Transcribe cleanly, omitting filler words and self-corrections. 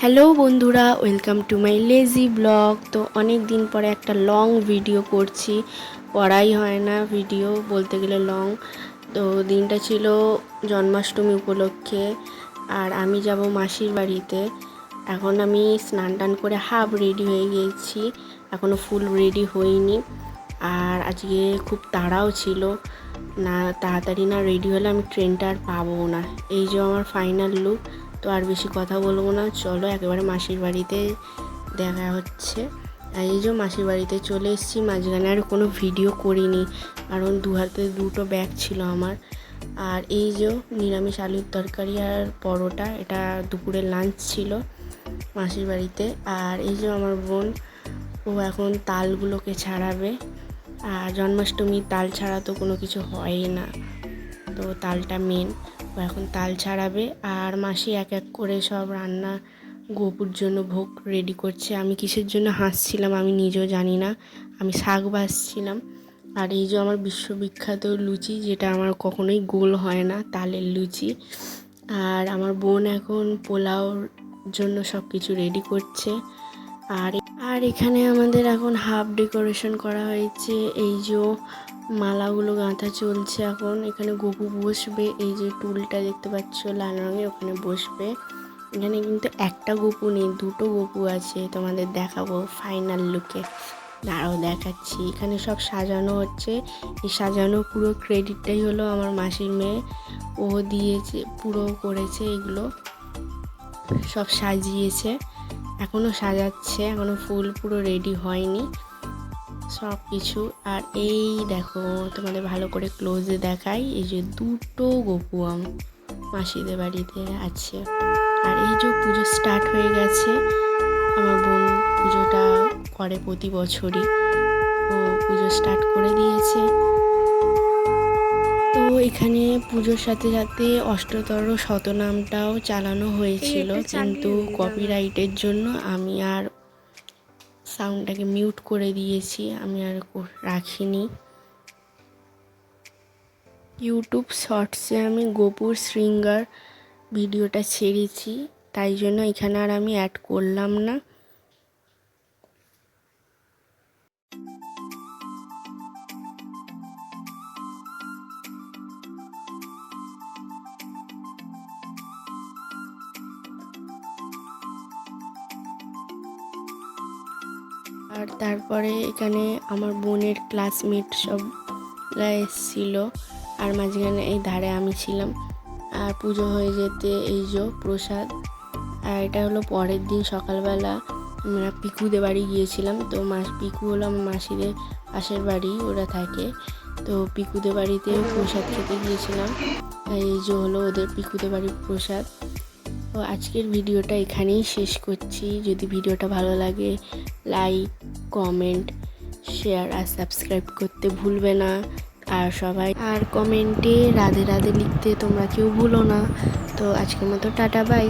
Hello বন্ধুরা, welcome to my lazy blog. তো অনেক দিন পরে একটা লং ভিডিও করছি, করাই হয় না ভিডিও বলতে গেলে লং। তো দিনটা ছিল জন্মাষ্টমী উপলক্ষে, আর আমি যাব মাসির বাড়িতে। এখন আমি স্নান টান করে হাফ রেডি হয়ে গিয়েছি, এখনও ফুল রেডি হইনি। আর আজকে খুব তাড়াও ছিল, না তাড়াতাড়ি না রেডি হলে আমি ট্রেনটা আর পাবো না। এই যে আমার ফাইনাল লুক। তো আর বেশি কথা বলবো না, চলো একেবারে মাসির বাড়িতে দেখা হচ্ছে। আর এই যে মাসির বাড়িতে চলে এসেছি, মাঝখানে আর কোনো ভিডিও করিনি কারণ দু হাতে দুটো ব্যাগ ছিল আমার। আর এই যে নিরামিষ আলুর তরকারি আর পরোটা, এটা দুপুরের লাঞ্চ ছিল মাসির বাড়িতে। আর এই যে আমার বোন, ও এখন তালগুলোকে ছাড়াবে। আর জন্মাষ্টমীর তাল ছাড়া তো কোনো কিছু হয় না, তো তালটা মেন। ও এখন তাল ছাড়াবে। আর মাসি এক এক করে সব রান্না গোপুর জন্য ভোগ রেডি করছে। আমি কিসের জন্য হাসছিলাম আমি নিজেও জানি না, আমি শাক ভাজছিলাম। আর এই যে আমার বিশ্ববিখ্যাত লুচি, যেটা আমার কখনোই গোল হয় না, তালের লুচি। আর আমার বোন এখন পোলাওর জন্য সব কিছু রেডি করছে। আর আর এখানে আমাদের এখন হাফ ডেকোরেশন করা হয়েছে। এই যে মালাগুলো গাঁথা চলছে এখন। এখানে গপু বসবে, এই যে টুলটা দেখতে পাচ্ছ লাল রঙের, ওখানে বসবে। এখানে কিন্তু একটা গপু নেই, দুটো গপু আছে, তোমাদের দেখাবো ফাইনাল লুকে। দাঁড়াও দেখাচ্ছি। এখানে সব সাজানো হচ্ছে, এই সাজানো পুরো ক্রেডিটটাই হলো আমার মাসির মেয়ে, ও দিয়েছে, পুরো করেছে, এগুলো সব সাজিয়েছে, এখনও সাজাচ্ছে, এখনও ফুল পুরো রেডি হয়নি সব কিছু। আর এই দেখো, তোমাদের ভালো করে ক্লোজে দেখাই, এই যে দুটো গপু আম মাসিদের বাড়িতে আছে। আর এই যে পুজো স্টার্ট হয়ে গেছে। আমার বোন পুজোটা করে প্রতি বছরই, ও পুজো স্টার্ট করে দিয়েছে। তো এখানে পুজোর সাথে সাথে অষ্টতর শতনামটাও চালানো হয়েছিল, কিন্তু কপিরাইটের জন্য আমি আর সাউন্ডটাকে মিউট করে দিয়েছি, আমি আর রাখিনি। ইউটিউব শর্টসে আমি গোপুর শৃঙ্গার ভিডিওটা ছেড়েছি, তাই জন্য এখানে আর আমি অ্যাড করলাম না। আর তারপরে এখানে আমার বোনের ক্লাসমেট সবরা এসেছিল, আর মাঝখানে এই ধারে আমি ছিলাম। আর পুজো হয়ে যেতে এই যে প্রসাদ। আর এটা হলো পরের দিন সকালবেলা আমরা পিকুদের বাড়ি গিয়েছিলাম। তো পিকু হলো আমার মাসিদের পাশের বাড়ি, ওরা থাকে। তো পিকুদের বাড়িতে প্রসাদ খেতে গিয়েছিলাম। এই যে হলো ওদের পিকুদের বাড়ির প্রসাদ। তো আজকের ভিডিওটা এখানেই শেষ করছি। যদি ভিডিওটা ভালো লাগে, লাইক, কমেন্ট, শেয়ার আর সাবস্ক্রাইব করতে ভুলবে না। আর সবাই আর কমেন্টে রাধে রাধে লিখতে তোমরা কেউ ভুলো না। তো আজকের মতো টাটা, বাই।